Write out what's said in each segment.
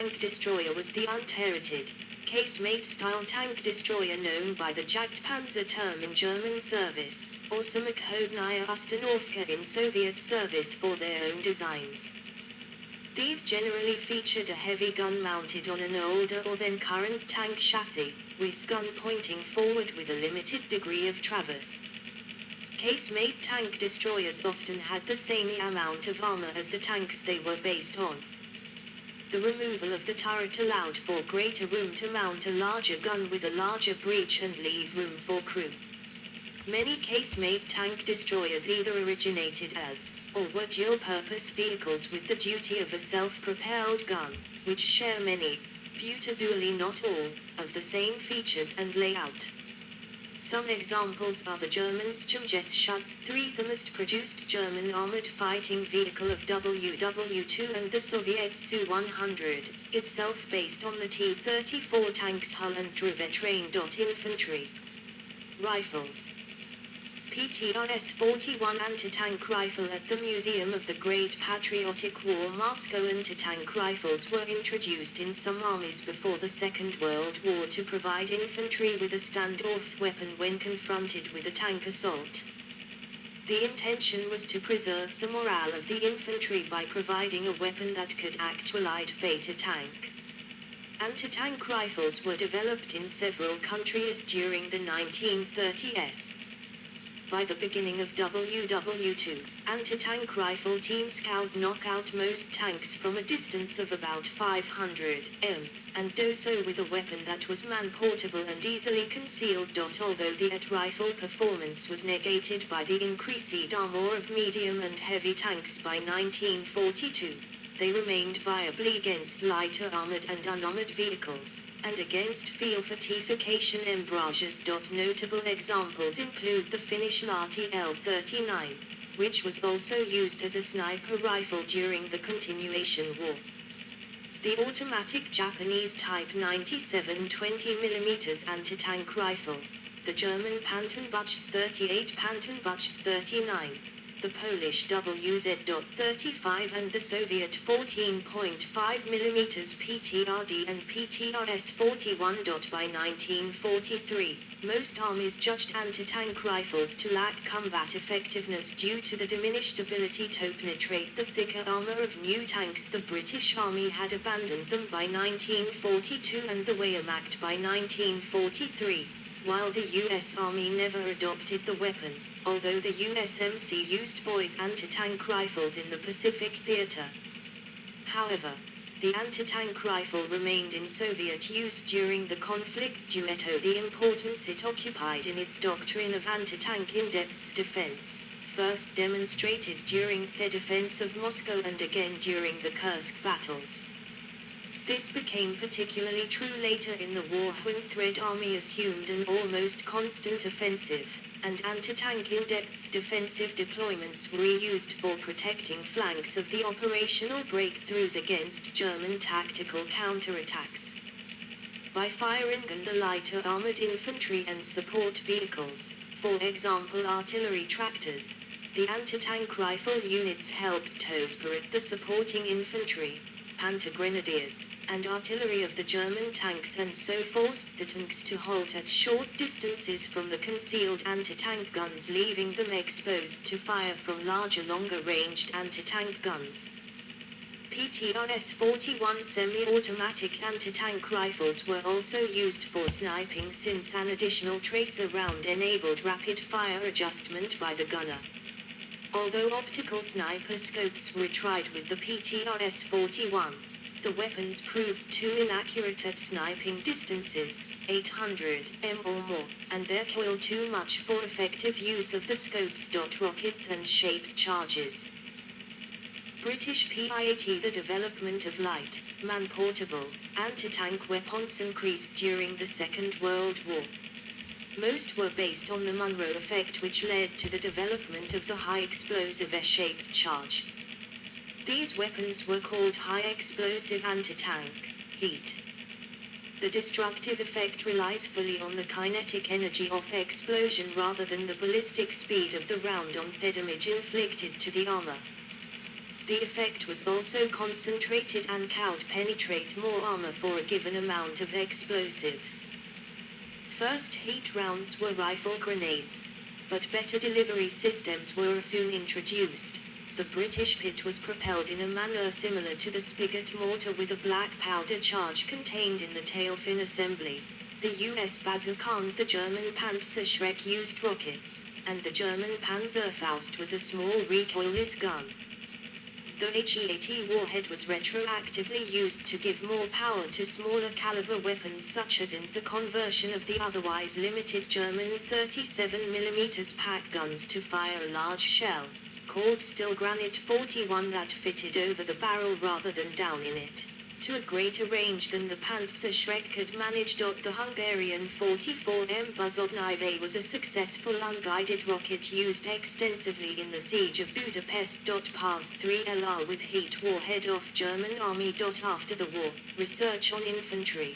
tank destroyer was the unturreted, casemate-style tank destroyer known by the Jagdpanzer term in German service, or Samokhodnaya Ustanovka in Soviet service for their own designs. These generally featured a heavy gun mounted on an older or then current tank chassis, with gun pointing forward with a limited degree of traverse. Casemate tank destroyers often had the same amount of armor as the tanks they were based on. The removal of the turret allowed for greater room to mount a larger gun with a larger breech and leave room for crew. Many casemate tank destroyers either originated as, or were dual-purpose vehicles with the duty of a self-propelled gun, which share many, but usually not all, of the same features and layout. Some examples are the German Sturmgeschütz 3, the most-produced German armored fighting vehicle of WW2, and the Soviet Su-100, itself based on the T-34 tank's hull and driven trained infantry. Rifles. PTRS-41 anti-tank rifle. At the Museum of the Great Patriotic War, Moscow anti-tank rifles were introduced in some armies before the Second World War to provide infantry with a standoff weapon when confronted with a tank assault. The intention was to preserve the morale of the infantry by providing a weapon that could actually defeat a tank. Anti-tank rifles were developed in several countries during the 1930s. By the beginning of WW2, anti-tank rifle teams could knock out most tanks from a distance of about 500 m, and do so with a weapon that was man-portable and easily concealed. Although the rifle performance was negated by the increased armor of medium and heavy tanks by 1942, they remained viable against lighter armored and unarmored vehicles, and against field fortification embrasures. Notable examples include the Finnish Lahti L-39, which was also used as a sniper rifle during the Continuation War. The automatic Japanese Type 97 20mm anti-tank rifle, the German Panzerbuchs 38 Panzerbuchs 39, the Polish WZ.35 and the Soviet 14.5mm PTRD and PTRS-41. By 1943, most armies judged anti-tank rifles to lack combat effectiveness due to the diminished ability to penetrate the thicker armor of new tanks. The British Army had abandoned them by 1942 and the Wehrmacht by 1943, while the US Army never adopted the weapon, although the USMC used Boys anti-tank rifles in the Pacific Theater. However, the anti-tank rifle remained in Soviet use during the conflict due to the importance it occupied in its doctrine of anti-tank in-depth defense, first demonstrated during the defense of Moscow and again during the Kursk battles. This became particularly true later in the war when the Red Army assumed an almost constant offensive, and anti-tank in-depth defensive deployments were used for protecting flanks of the operational breakthroughs against German tactical counterattacks. By firing on the lighter armored infantry and support vehicles, for example artillery tractors, the anti-tank rifle units helped to spirit the supporting infantry, Panther Grenadiers, and artillery of the German tanks, and so forced the tanks to halt at short distances from the concealed anti-tank guns, leaving them exposed to fire from larger longer-ranged anti-tank guns. PTRS-41 semi-automatic anti-tank rifles were also used for sniping, since an additional tracer round enabled rapid fire adjustment by the gunner. Although optical sniper scopes were tried with the PTRS-41, the weapons proved too inaccurate at sniping distances, 800 m or more, and their recoil too much for effective use of the scopes. Rockets and shaped charges. British PIAT. The development of light, man-portable, anti-tank weapons increased during the Second World War. Most were based on the Monroe effect, which led to the development of the high-explosive S-shaped charge. These weapons were called high-explosive anti-tank, HEAT. The destructive effect relies fully on the kinetic energy of explosion rather than the ballistic speed of the round on the damage inflicted to the armor. The effect was also concentrated and could penetrate more armor for a given amount of explosives. First heat rounds were rifle grenades, but better delivery systems were soon introduced. The British pit was propelled in a manner similar to the spigot mortar with a black powder charge contained in the tail fin assembly. The US Bazooka and the German Panzerschreck used rockets, and the German Panzerfaust was a small recoilless gun. The HE-80 warhead was retroactively used to give more power to smaller caliber weapons, such as in the conversion of the otherwise limited German 37mm pack guns to fire a large shell, called Steel Granite 41, that fitted over the barrel rather than down in it, to a greater range than the Panzerschreck could manage. The Hungarian 44M Buzovnive was a successful unguided rocket used extensively in the siege of Budapest. Passed 3LR with heat warhead off German army. After the war, research on infantry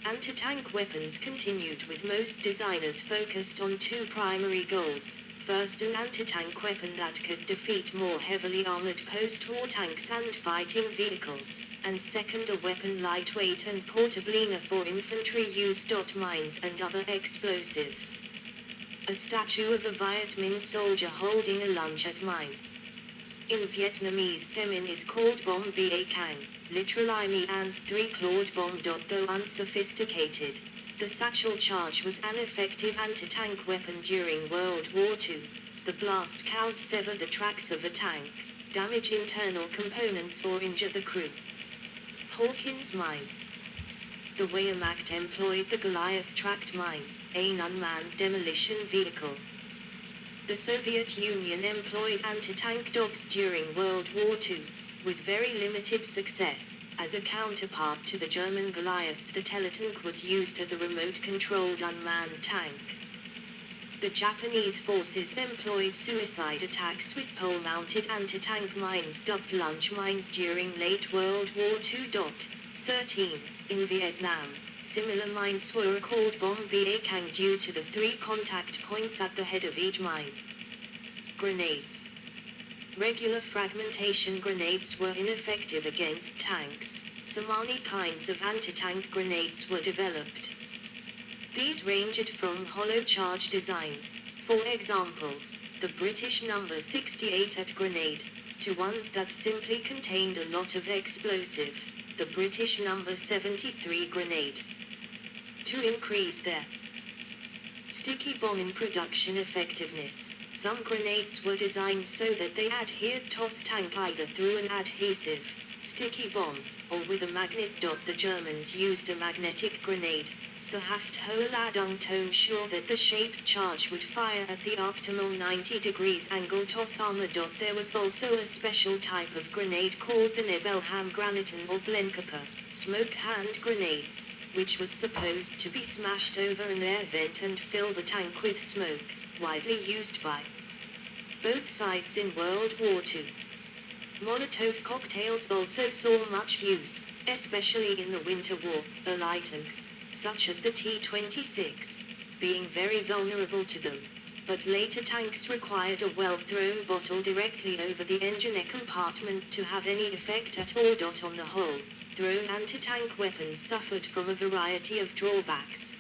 anti-tank weapons continued, with most designers focused on two primary goals. First, an anti-tank weapon that could defeat more heavily armored post-war tanks and fighting vehicles, and second, a weapon lightweight and portable for infantry use. Mines and other explosives. A statue of a Viet Minh soldier holding a lunch mine. In Vietnamese, Themin is called Bom Ba Cang, literally means three-clawed bomb. Though unsophisticated, the satchel charge was an effective anti-tank weapon during World War II. The blast could sever the tracks of a tank, damage internal components or injure the crew. Hawkins Mine. The Wehrmacht employed the Goliath tracked mine, an unmanned demolition vehicle. The Soviet Union employed anti-tank dogs during World War II, with very limited success. As a counterpart to the German Goliath, the Teletank was used as a remote-controlled unmanned tank. The Japanese forces employed suicide attacks with pole-mounted anti-tank mines dubbed lunch mines during late World War II. 13. In Vietnam, similar mines were called Bom Ba Cang due to the three contact points at the head of each mine. Grenades. Regular fragmentation grenades were ineffective against tanks. Samani kinds of anti-tank grenades were developed. These ranged from hollow charge designs, for example, the British number 68 grenade, to ones that simply contained a lot of explosive, the British number 73 grenade. To increase their sticky bomb in production effectiveness, some grenades were designed so that they adhered to the tank either through an adhesive, sticky bomb, or with a magnet. The Germans used a magnetic grenade, the Hafthole-Ladung, to ensure that the shaped charge would fire at the optimal 90 degrees angle to armor. There was also a special type of grenade called the Nebelham-Granaten or Blenkerper, smoke hand grenades, which was supposed to be smashed over an air vent and fill the tank with smoke, widely used by both sides in World War II. Molotov cocktails also saw much use, especially in the Winter War, early tanks, such as the T-26, being very vulnerable to them. But later tanks required a well-thrown bottle directly over the engine compartment to have any effect at all. On the whole, thrown anti-tank weapons suffered from a variety of drawbacks.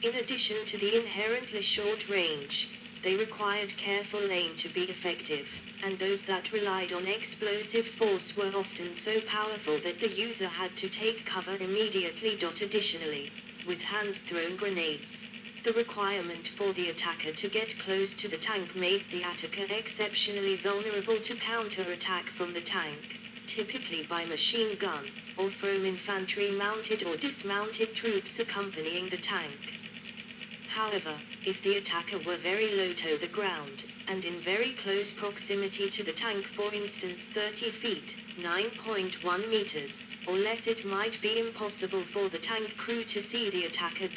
In addition to the inherently short range, they required careful aim to be effective, and those that relied on explosive force were often so powerful that the user had to take cover immediately. Additionally, with hand-thrown grenades, the requirement for the attacker to get close to the tank made the attacker exceptionally vulnerable to counter-attack from the tank, typically by machine gun, or from infantry mounted or dismounted troops accompanying the tank. However, if the attacker were very low to the ground, and in very close proximity to the tank, for instance 30 feet, 9.1 meters, or less, it might be impossible for the tank crew to see the attacker.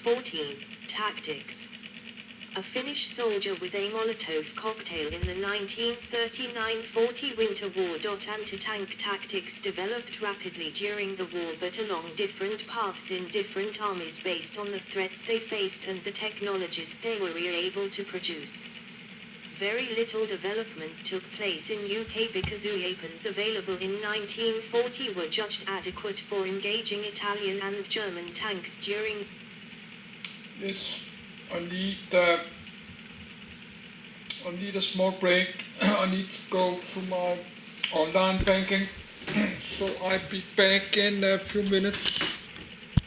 14. Tactics. A Finnish soldier with a Molotov cocktail in the 1939-40 Winter War. Anti-tank tactics developed rapidly during the war, but along different paths in different armies based on the threats they faced and the technologies they were able to produce. Very little development took place in UK because weapons available in 1940 were judged adequate for engaging Italian and German tanks during. Yes, I need a small break. I need to go to my online banking. So I'll be back in a few minutes.